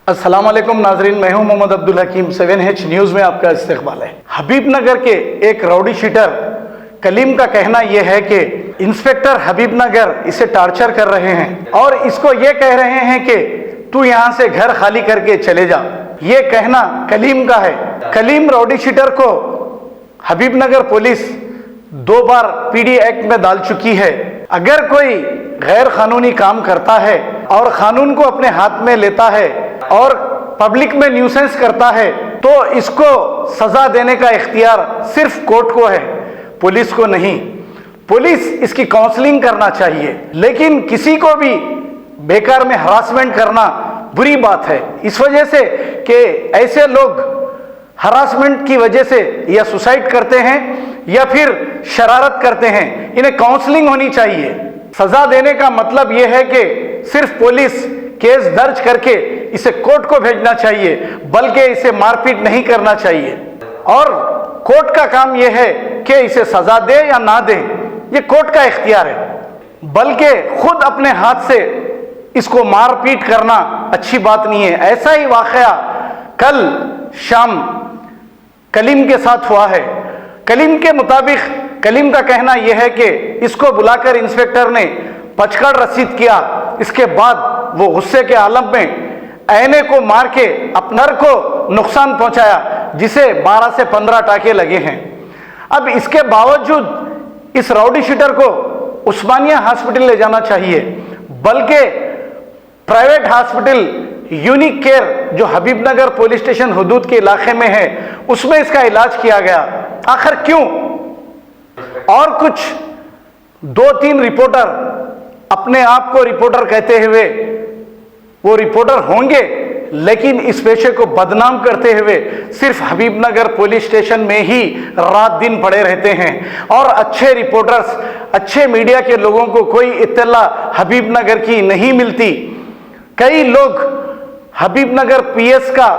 अस्सलाम वालेकुम नाजरीन, मैं हूं मोहम्मद अब्दुल हकीम। 7H न्यूज़ में आपका इस्तकबाल है। हबीबनगर के एक राउडी शीटर कलीम का कहना यह है कि इंस्पेक्टर हबीबनगर इसे टार्चर कर रहे हैं और इसको ये कह रहे हैं कि तू यहां से घर खाली करके चले जा। ये कहना कलीम का है। कलीम राउडी शीटर को हबीबनगर पुलिस 2 बार पीडी एक्ट में डाल चुकी है। अगर कोई गैर कानूनी काम करता है और कानून को अपने हाथ में लेता है और पब्लिक में न्यूसेंस करता है तो इसको सजा देने का इख्तियार सिर्फ कोर्ट को है, पुलिस को नहीं। पुलिस इसकी काउंसलिंग करना चाहिए, लेकिन किसी को भी बेकार में हरासमेंट करना बुरी बात है। इस वजह से कि ऐसे लोग हरासमेंट की वजह से या सुसाइड करते हैं या फिर शरारत करते हैं, इन्हें काउंसलिंग होनी चाहिए। सजा देने का मतलब यह है कि सिर्फ पुलिस केस दर्ज करके इसे कोर्ट को भेजना चाहिए, बल्कि इसे मारपीट नहीं करना चाहिए। और कोर्ट का काम यह है कि इसे सजा दे या ना दे, ये कोर्ट का इख्तियार है। बल्कि खुद अपने हाथ से इसको मारपीट करना अच्छी बात नहीं है। ऐसा ही वाकया कल शाम कलीम के साथ हुआ है। कलीम के मुताबिक कलीम का कहना यह है कि इसको बुलाकर इंस्पेक्टर ने पचकाड़ रसीद किया। इसके बाद वो गुस्से के आलम में ऐने को मार के अपनर को नुकसान पहुंचाया, जिसे 12 से 15 टाके लगे हैं। अब इसके बावजूद इस राउडी शीटर को उस्मानिया हॉस्पिटल ले जाना चाहिए, बल्कि प्राइवेट हॉस्पिटल यूनिक केयर जो हबीबनगर पुलिस स्टेशन हुदूद के इलाके में है, उसमें इसका इलाज किया गया। आखिर क्यों? और कुछ 2-3 रिपोर्टर अपने आप को रिपोर्टर कहते हुए वो रिपोर्टर होंगे, लेकिन इस पेशे को बदनाम करते हुए सिर्फ हबीबनगर पुलिस स्टेशन में ही रात दिन पड़े रहते हैं। और अच्छे रिपोर्टर्स, अच्छे मीडिया के लोगों को कोई इत्तला हबीबनगर की नहीं मिलती। कई लोग हबीबनगर पीएस का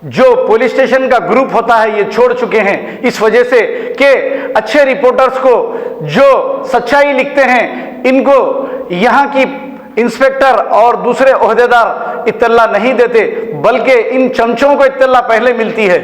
जो पुलिस स्टेशन का ग्रुप होता है ये छोड़ चुके हैं, इस वजह से कि अच्छे रिपोर्टर्स को जो सच्चाई लिखते हैं इनको यहाँ की इंस्पेक्टर और दूसरे ओहदेदार इत्तला नहीं देते, बल्कि इन चमचों को इत्तला पहले मिलती है।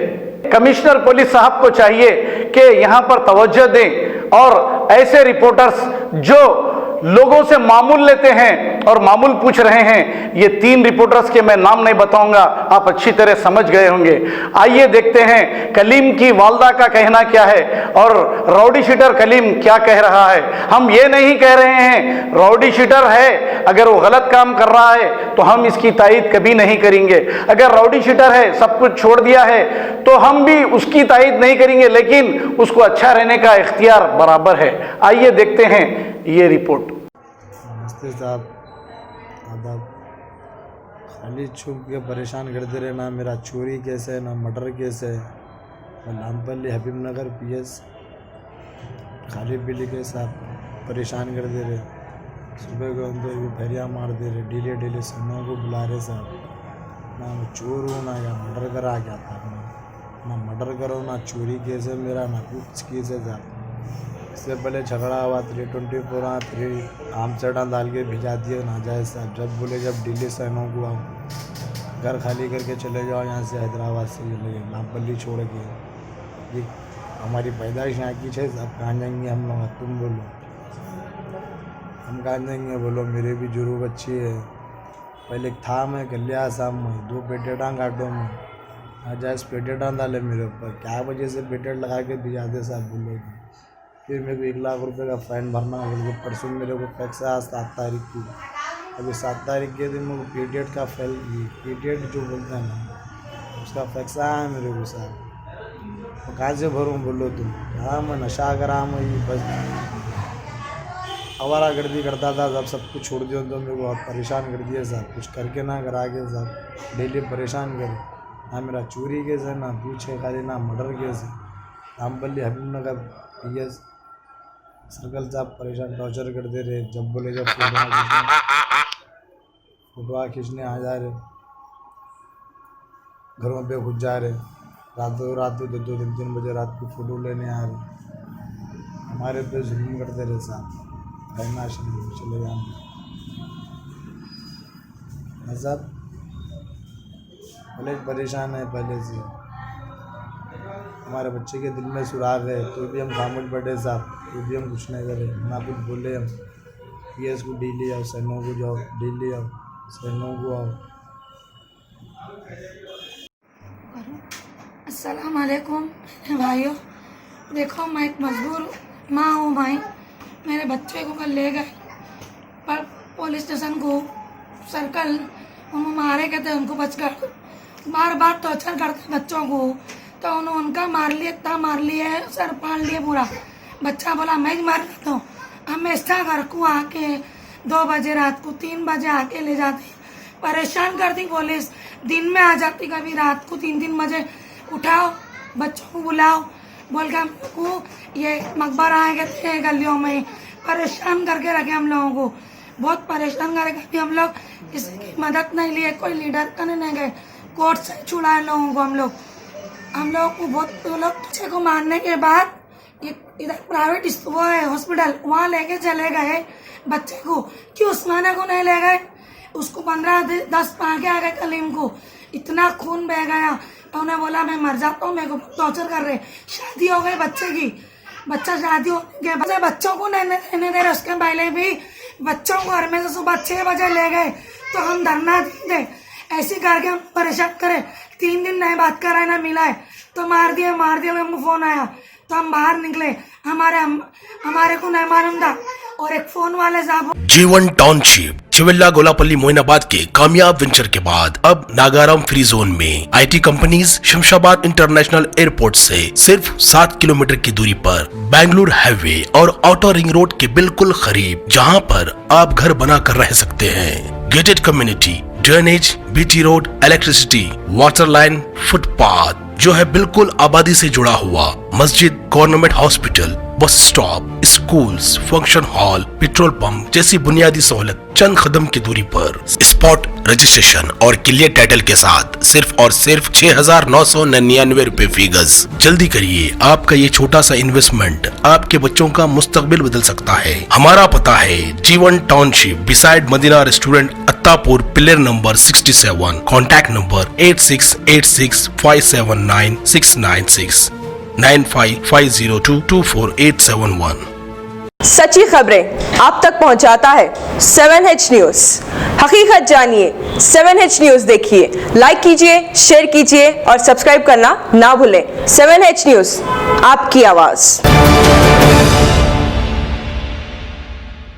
कमिश्नर पुलिस साहब को चाहिए कि यहाँ पर तवज्जो दें और ऐसे रिपोर्टर्स जो लोगों से मामूल लेते हैं और मामूल पूछ रहे हैं, ये 3 रिपोर्टर्स के मैं नाम नहीं बताऊंगा, आप अच्छी तरह समझ गए होंगे। आइए देखते हैं कलीम की वालदा का कहना क्या है और राउडी शीटर कलीम क्या कह रहा है। हम ये नहीं कह रहे हैं राउडी शीटर है, अगर वो गलत काम कर रहा है तो हम इसकी तायीद कभी नहीं करेंगे। अगर राउडी शीटर है, सब कुछ छोड़ दिया है, तो हम भी उसकी तायीद नहीं करेंगे, लेकिन उसको अच्छा रहने का इख्तियार बराबर है। आइए देखते हैं ये रिपोर्ट। नमस्ते साहब, आदाब। खाली छुप के परेशान करते रहे, ना मेरा चोरी केस है ना मर्डर केस है। लामपल्ली हबीबनगर पीएस खाली पीली के साथ परेशान कर दे रहे। सुबह को अंदर भी फेरिया मार दे रहे, डेली सनों को बुला रहे साहब। ना मैं चोर हूँ ना या मर्डर करा क्या था, ना मर्डर करो ना चोरी केस है मेरा, ना कुछ केस है साहब। इससे पहले झगड़ा हुआ 324 आम चढ़ा डाल के भिजा दिए ना जाए साहब। जब बोले जब दिल्ली से नौ को आओ, घर खाली करके चले जाओ यहाँ से, हैदराबाद से लगे नामपल्ली छोड़ के। ये हमारी पैदाइश यहाँ की है साहब, कहाँ जाएंगे हम लोग? तुम बोलो हम कहाँ जाएंगे? बोलो मेरे भी जुरू बच्ची है। पहले था मैं गलिया साहब में 2 पेटेटा काटो में आ जाए, पेटेटा डाले मेरे ऊपर, क्या वजह से पेटेट लगा के भिजा दे साहब बोलो। फिर मेरे को 1 लाख रुपए का फ़ाइन भरना है, बोल के परसों मेरे को टैक्स आया 7 तारीख की। अभी 7 तारीख के दिन मेरे को पीरियड का पीरियड जो बोलते हैं ना, उसका फैक्स आया है मेरे को साहब। तो कहाँ से भरूँ बोलो तुम? हाँ मैं नशा करा, मैं ये बस आवारा गर्दी करता था साहब। सब कुछ छोड़ दिया तो मेरे को बहुत परेशान कर दिया साहब। कुछ करके ना करा के साहब डेली परेशान करे। ना मेरा चोरी केस है, ना पूछे खाली, ना मर्डर केस है। नामपल्ली हबीबनगर पीएस सर्कल साहब परेशान टॉर्चर कर दे रहे। जब बोले जब फोटो खींचने आ जा रहे, घरों पे घुस जा रहे। रात 2-3 बजे रात को फ़ोटो लेने आ रहे। हमारे पे जुल्म करते रहे साहब। रहना चले जाना साहब। भले परेशान है पहले से, हमारे बच्चे के दिल में सुराग है तो भी हम खामोश बैठे साहब, तो भी हम कुछ नहीं करे ना कुछ बोले। हम पीएस को डेली आओ, सैनों को जाओ, डेली आओ, सैनों को आओ। अस्सलाम वालेकुम भाइयों, देखो मैं एक मजबूर माँ हूँ भाई। मेरे बच्चे को कल ले गए पर पुलिस स्टेशन को सर्कल, उन्होंने मारे कहते उनको बचकर बार बार टॉर्चर करते बच्चों को, तो उन्होंने उनका मार लिए, इतना मार लिए, सर फाड़ लिए पूरा। बच्चा बोला मैं ही मार देता हूँ। हमेशा घर को आके 2 बजे रात को 3 बजे आके ले जाती, परेशान करती पुलिस। दिन में आ जाती, कभी रात को 3-3 बजे उठाओ बच्चों को बुलाओ, बोल के हम लोग को ये मकबरा आए कहते हैं गलियों में, परेशान करके रखे हम लोगों को, बहुत परेशान करके। कभी हम लोग किसी की मदद नहीं लिए, कोई लीडर करने नहीं गए, कोर्ट से छुड़ाए लोगों को। हम लोग को बहुत लोग बच्चे को मारने के बाद इधर प्राइवेट वो है हॉस्पिटल, वहाँ लेके चले गए बच्चे को। क्यों उस्माना को नहीं ले गए? उसको 15-10 पाके आ गए कलीम को, इतना खून बह गया। तो उन्हें बोला मैं मर जाता हूँ, मेरे को टॉर्चर कर रहे। शादी हो गई बच्चे की, बच्चा शादी हो गया, बच्चों को नहीं दे रहे। उसके पहले भी बच्चों को घर में से सुबह 6 बजे ले गए तो हम धरना दे, ऐसे करके हम परेशान करे। 3 दिन नहीं बात कराए, ना मिला है तो मार दिया। हमको फोन आया तो हम बाहर निकले, हमारे को नहीं मालूम था। और एक फोन वाले साहब जीवन टाउनशिप चिविल्ला गोलापल्ली मोइनाबाद के कामयाब वेंचर के बाद अब नागाराम फ्री जोन में IT companies Shamshabad international airport से सिर्फ 7 किलोमीटर की दूरी पर बेंगलुरु हाईवे और आउटर रिंग रोड के बिल्कुल करीब, जहां पर आप घर बना कर रह सकते हैं। Gated community, drainage, BT road, electricity, water line, footpath जो है बिल्कुल आबादी से जुड़ा हुआ, मस्जिद, government hospital, bus stop, schools, function hall, petrol pump जैसी बुनियादी सहूलत चंद कदम की दूरी पर। स्पॉट रजिस्ट्रेशन और क्लियर टाइटल के साथ सिर्फ और सिर्फ 6,999 रुपए फी गज। जल्दी करिए, आपका ये छोटा सा इन्वेस्टमेंट आपके बच्चों का मुस्तकबिल बदल सकता है। हमारा पता है Jeevan township beside Madina restaurant, Attapur, pillar number 67। Contact number 8686579696 9550224871। सच्ची खबरें आप तक पहुंचाता है 7H न्यूज। हकीकत जानिए, 7H न्यूज देखिए, लाइक कीजिए, शेयर कीजिए और सब्सक्राइब करना ना भूलें। 7H न्यूज, आपकी आवाज।